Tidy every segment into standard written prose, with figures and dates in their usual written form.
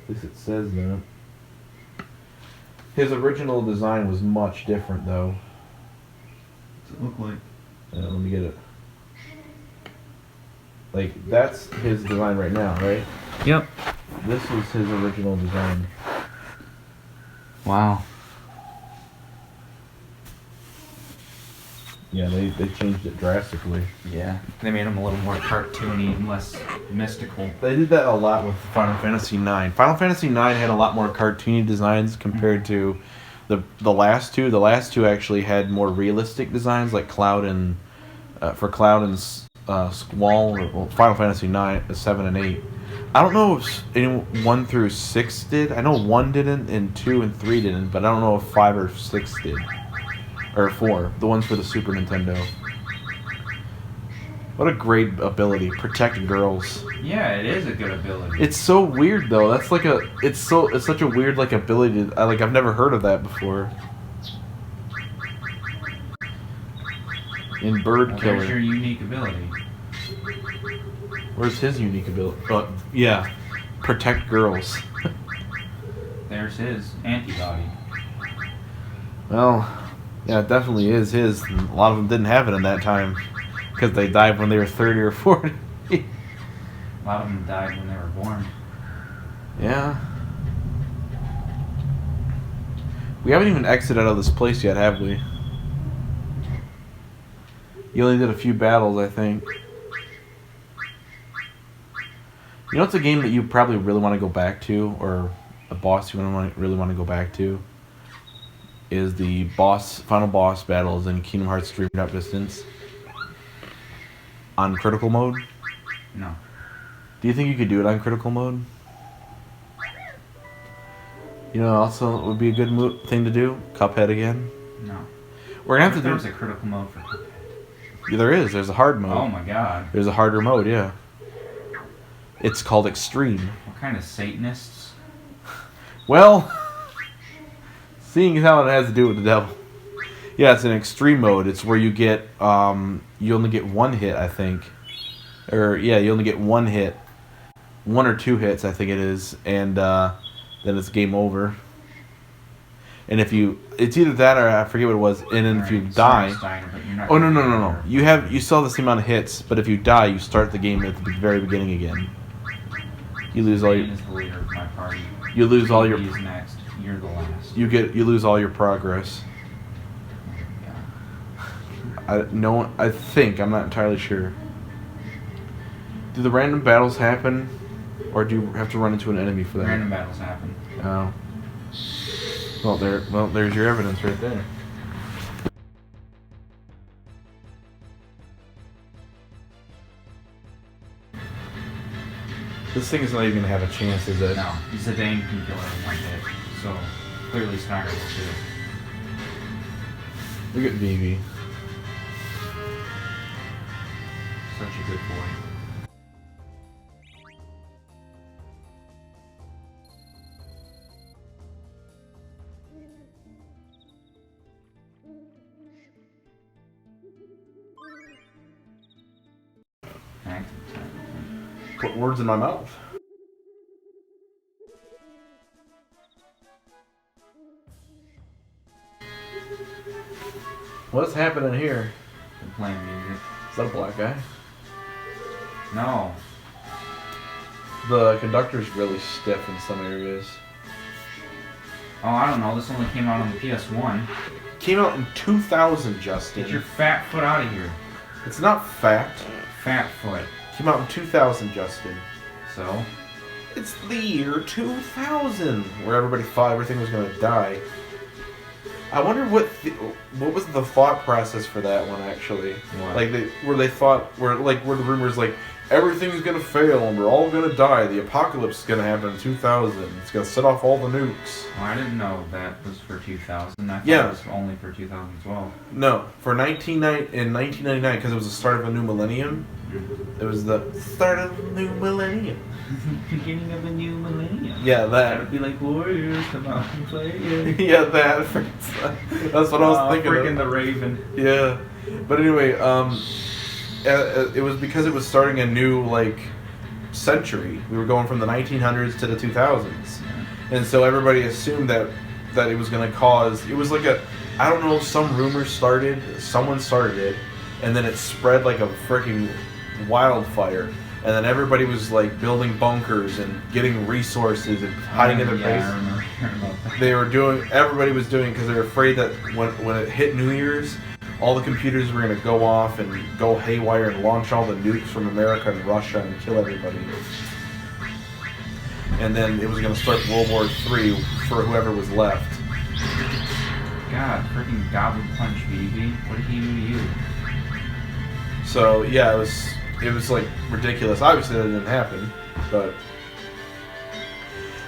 At least it says that. His original design was much different, though. What's it look like? Let me get it. Like, that's his design right now, right? Yep. This was his original design. Wow. Yeah, they changed it drastically. Yeah. They made him a little more cartoony and less mystical. They did that a lot with Final Fantasy IX. Final Fantasy IX had a lot more cartoony designs compared to the last two. The last two actually had more realistic designs, like Cloud and Squall, or Final Fantasy 7 and 8. I don't know if 1 through 6 did. I know 1 didn't, and 2 and 3 didn't, but I don't know if 5 or 6 did. Or 4, the ones for the Super Nintendo. What a great ability, protect girls. Yeah, it is a good ability. It's so weird though. That's like it's such a weird like ability. I've never heard of that before. In Bird Killer. There's your unique ability. Where's his unique ability? Yeah, protect girls. There's his antibody. Well, yeah, it definitely is his. A lot of them didn't have it in that time because they died when they were 30 or 40. A lot of them died when they were born. Yeah. We haven't even exited out of this place yet, have we? You only did a few battles, I think. You know, it's a game that you probably really want to go back to, or a boss you really want to go back to, is the final boss battles in Kingdom Hearts 3 Drop Distance on critical mode. No. Do you think you could do it on critical mode? You know, also it would be a good thing to do. Cuphead again. No. We're gonna have to do. There's a critical mode for Cuphead. Yeah, there is. There's a hard mode. Oh my god. There's a harder mode. Yeah. It's called Extreme. What kind of Satanists? Well, seeing how it has to do with the devil. Yeah, it's an extreme mode. It's where you get you only get one hit, I think. Or yeah, you only get one hit. 1 or 2 hits, I think it is, and then it's game over. And if it's either that or I forget what it was, and then if you die, oh no, you still have the same amount of hits, but if you die, you start the game at the very beginning again. You lose all your. Is the leader of my party. You lose all your. He's next. You're the last. You lose all your progress. Yeah. I think I'm not entirely sure. Do the random battles happen, or do you have to run into an enemy for that? Random battles happen. Oh. Well, there's your evidence right there. This thing is not even gonna have a chance, is it? No, Zidane can kill her in one hit, so clearly Snyder will too. Look at Vivi. Such a good boy. Put words in my mouth. What's happening here? They're playing music. Is that a black guy? No. The conductor's really stiff in some areas. Oh, I don't know. This only came out on the PS1. Came out in 2000, Justin. Get your fat foot out of here. It's not fact. Fat foot. Came out in 2000, Justin. So? It's the year 2000, where everybody thought everything was going to die. I wonder what was the thought process for that one, actually. What? Like, where the rumors like everything's gonna fail and we're all gonna die. The apocalypse is gonna happen in 2000. It's gonna set off all the nukes. Well, I didn't know that was for 2000. I thought Yeah. it was only for 2012. No, for 1999, because it was the start of a new millennium. It was the start of a new millennium. Beginning of a new millennium. Yeah, That that. would be like Warriors, come out and play it. Yeah, that. That's what I was thinking. Freaking Of. the Raven. Yeah, but anyway, it was because it was starting a new century. We were going from the 1900s to the 2000s, and so everybody assumed that it was going to cause. It was like a, I don't know, some rumor started. Someone started it, and then it spread like a freaking wildfire. And then everybody was like building bunkers and getting resources and hiding in their I bases. remember hearing about that. They were doing. Everybody was doing because they were afraid that when it hit New Year's, all the computers were going to go off and go haywire and launch all the nukes from America and Russia and kill everybody. And then it was going to start World War III for whoever was left. God, freaking Goblin Punch, BB. What did he do to you? So yeah, it was like ridiculous. Obviously that didn't happen, but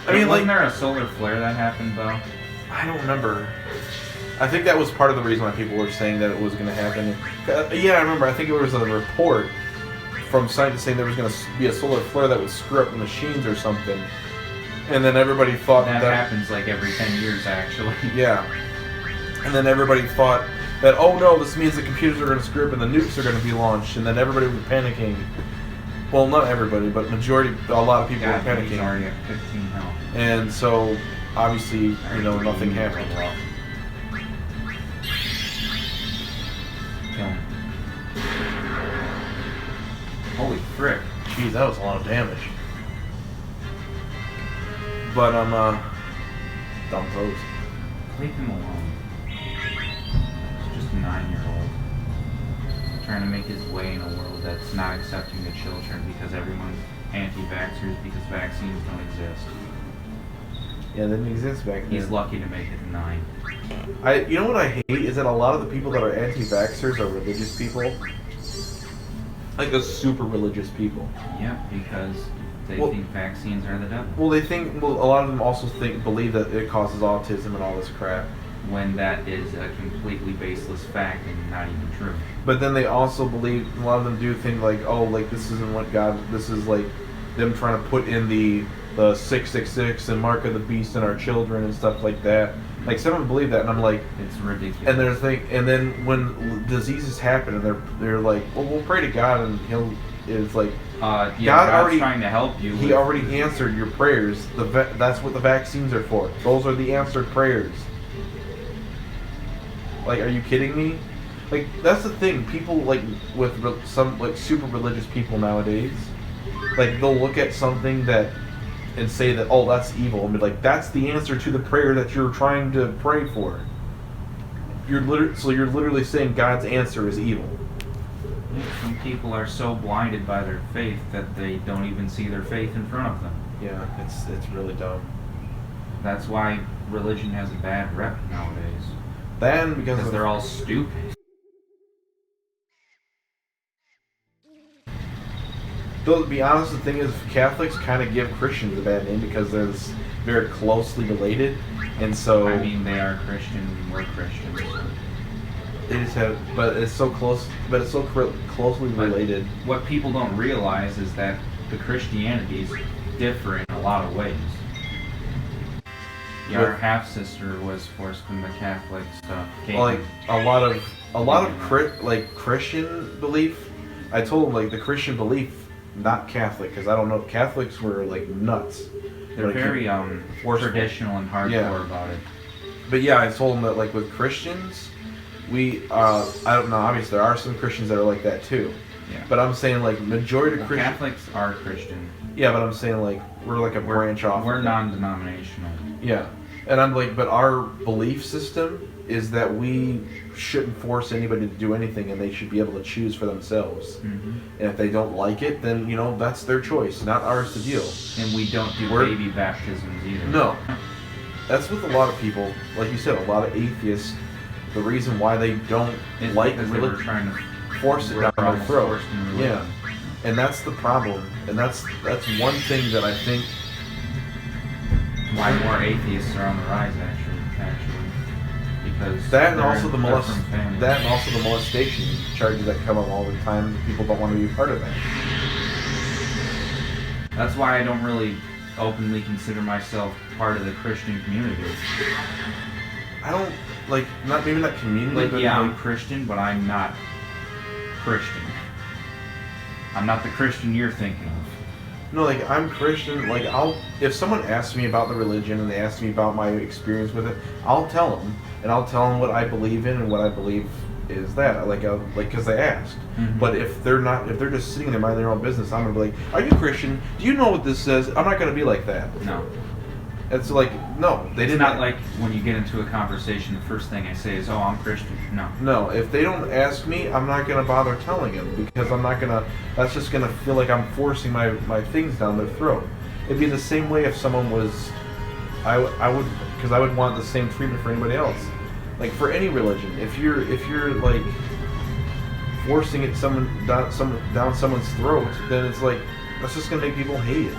I mean, wasn't like, there a solar flare that happened though? I don't remember. I think that was part of the reason why people were saying that it was going to happen. Yeah, I remember. I think it was a report from scientists saying there was going to be a solar flare that would screw up the machines or something. And then everybody thought That happens like every 10 years, actually. Yeah. And then everybody thought that, oh no, this means the computers are going to screw up and the nukes are going to be launched. And then everybody was panicking. Well, not everybody, but a lot of people God, were he's panicking. already at 15 health. And so, obviously, nothing happened. Kill him. Holy frick. Jeez, that was a lot of damage. But dumb toes. Leave him alone. He's just a 9-year-old. Trying to make his way in a world that's not accepting the children because everyone's anti-vaxxers because vaccines don't exist. Yeah, they didn't exist back then. He's lucky to make it to 9. You know what I hate is that a lot of the people that are anti-vaxxers are religious people. Like the super religious people. Yep, because they Well- think vaccines are the devil. Well, they think. Well, a lot of them also believe that it causes autism and all this crap. When that is a completely baseless fact and not even true. But then they also believe. A lot of them do think like, oh, like this isn't what God. This is like them trying to put in the 666 and mark of the beast in our children and stuff like that. Like some of them believe that, and I'm like, It's ridiculous. and there's and then when diseases happen, and they're like, well, we'll pray to God, and He'll. It's like yeah, God God's already- trying to help you. He with- already answered your prayers. That's what the vaccines are for. Those are the answered prayers. Like, are you kidding me? Like, that's the thing. People like with some like super religious people nowadays, like they'll look at something and say that, oh, that's evil, and be like, that's the answer to the prayer that you're trying to pray for. You're literally saying God's answer is evil. Some people are so blinded by their faith that they don't even see their faith in front of them. Yeah, it's really dumb. That's why religion has a bad rep nowadays. Then because Because they're all stupid. Though, to be honest, the thing is, Catholics kind of give Christians a bad name because they're very closely related, and so I mean, they are Christian, we're Christians. they just have. But it's so close. But it's so closely related. What people don't realize is that the Christianities differ in a lot of ways. Yeah, our half sister was forced from the Catholic stuff. Like a lot of Christian belief. I told them like the Christian belief, not Catholic, because I don't know. Catholics were like nuts. They're Like, very forceful. traditional and hardcore Yeah. about it. But yeah, I told them that like with Christians, we I don't know. Obviously, there are some Christians that are like that too. Yeah. But I'm saying like majority of Well, Christians. Catholics are Christian. Yeah, but I'm saying like we're like a branch off. We're of that. non-denominational. Yeah, and I'm like, but our belief system is that we shouldn't force anybody to do anything, and they should be able to choose for themselves. Mm-hmm. And if they don't like it, then that's their choice, not ours to deal. And we don't do We're- baby baptisms either. No, that's with a lot of people. Like you said, a lot of atheists. The reason why they don't It's like because they were religion, trying to force it we're down their almost throat. forced into Yeah, religion. and that's the problem. And that's one thing that I think. Why more atheists are on the rise, actually, because That and they're also they're from families. that and also the molestation charges that come up all the time. People don't want to be part of that. That's why I don't really openly consider myself part of the Christian community. I don't like maybe not community, Like, but yeah, I'm like, Christian, but I'm not Christian. I'm not the Christian you're thinking of. No, like I'm Christian. Like if someone asks me about the religion and they ask me about my experience with it, I'll tell them, and I'll tell them what I believe in and what I believe is that. Like because they asked. Mhm. But if they're not, if they're just sitting there minding their own business, I'm gonna be like, "Are you Christian? Do you know what this says?" I'm not gonna be like that. No. It's like no, they It's did not like when you get into a conversation, the first thing I say is, "Oh, I'm Christian." No. No, if they don't ask me, I'm not gonna bother telling them because I'm not gonna. That's just gonna feel like I'm forcing my things down their throat. It'd be the same way if someone was, I would, because I would want the same treatment for anybody else. Like for any religion, if you're like forcing it down someone's throat, then it's like that's just gonna make people hate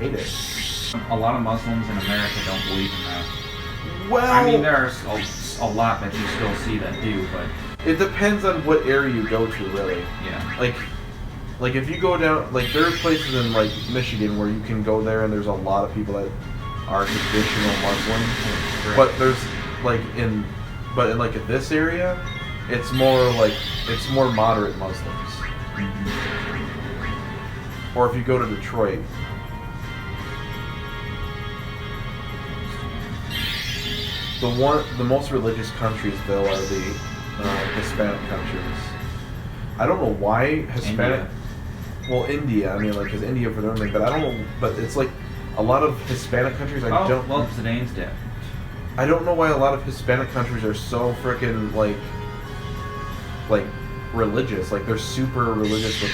it. A lot of Muslims in America don't believe in that. Well, I mean, there are a lot that you still see that do, but it depends on what area you go to, really. yeah. Like if you go down, like there are places in like Michigan where you can go there and there's a lot of people that are traditional Muslims, but there's like in like in this area, it's more moderate Muslims. Mhm. Or if you go to Detroit, the most religious countries though are the Hispanic countries. I don't know why Hispanic. India. Well, India. I mean, like, because India for their thing, but I don't know. But it's like a lot of Hispanic countries. I Well, Zidane's dead. I don't know why a lot of Hispanic countries are so freaking like religious. Like they're super religious with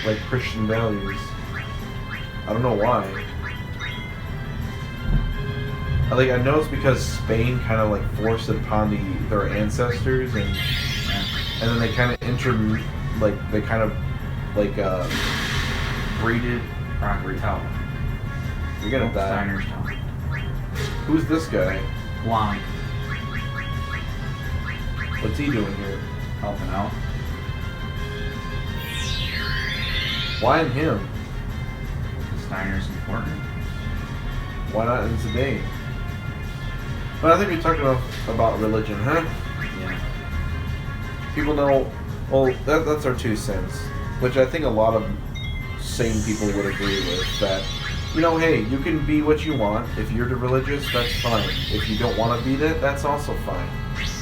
like Christian values. I don't know why. I know it's because Spain kind of like forced it upon their ancestors and then they kind of breeded. Proctor Tower. You're gonna die. Steiner's Tower. Who's this guy? Blanc. What's he doing here? Helping out. Why in him? Steiner's important. Why not in Zidane? But I think we're talking about religion, huh? Yeah. People know. Well, that's our 2 cents, which I think a lot of sane people would agree with. That, hey, you can be what you want. If you're religious, that's fine. If you don't want to be that, that's also fine.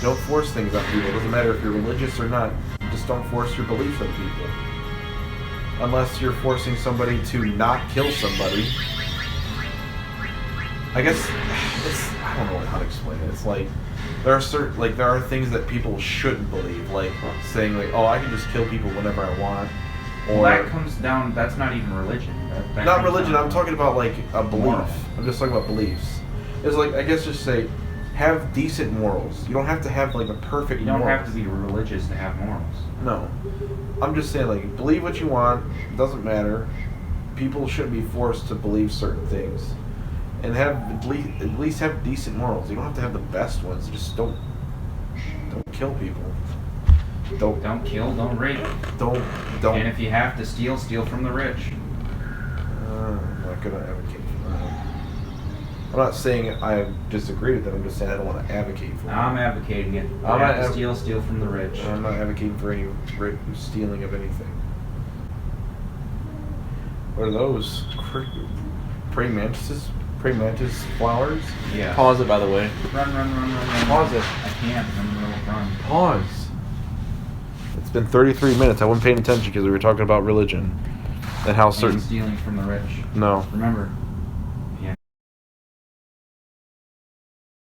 Don't force things on people. It doesn't matter if you're religious or not. Just don't force your beliefs on people. Unless you're forcing somebody to not kill somebody. I guess I don't know how to explain it. It's like there are things that people shouldn't believe, like saying like, oh, I can just kill people whenever I want, or Well, that comes down. That's not even religion. That not comes religion. down I'm talking about like a belief. Moral. I'm just talking about beliefs. It's like I guess just say have decent morals. You don't have to have like a perfect. You don't morals. have to be religious to have morals. No, I'm just saying like believe what you want. It doesn't matter. People shouldn't be forced to believe certain things. And at least have decent morals. You don't have to have the best ones. Just don't kill people. Don't kill. Don't rape. Don't. And if you have to steal from the rich. I'm not gonna advocate for that. I'm not saying I disagree with that. I'm just saying I don't want to advocate for it. I'm advocating it. You I'm have not to steal from the rich. I'm not advocating for any stealing of anything. What are those? Praying mantises? Praying mantis flowers? Yeah. Pause it, by the way. Run. Pause it. I can't. I'm in the middle of run. Pause. It's been 33 minutes. I wasn't paying attention because we were talking about religion and how certain. And stealing from the rich. No. Remember,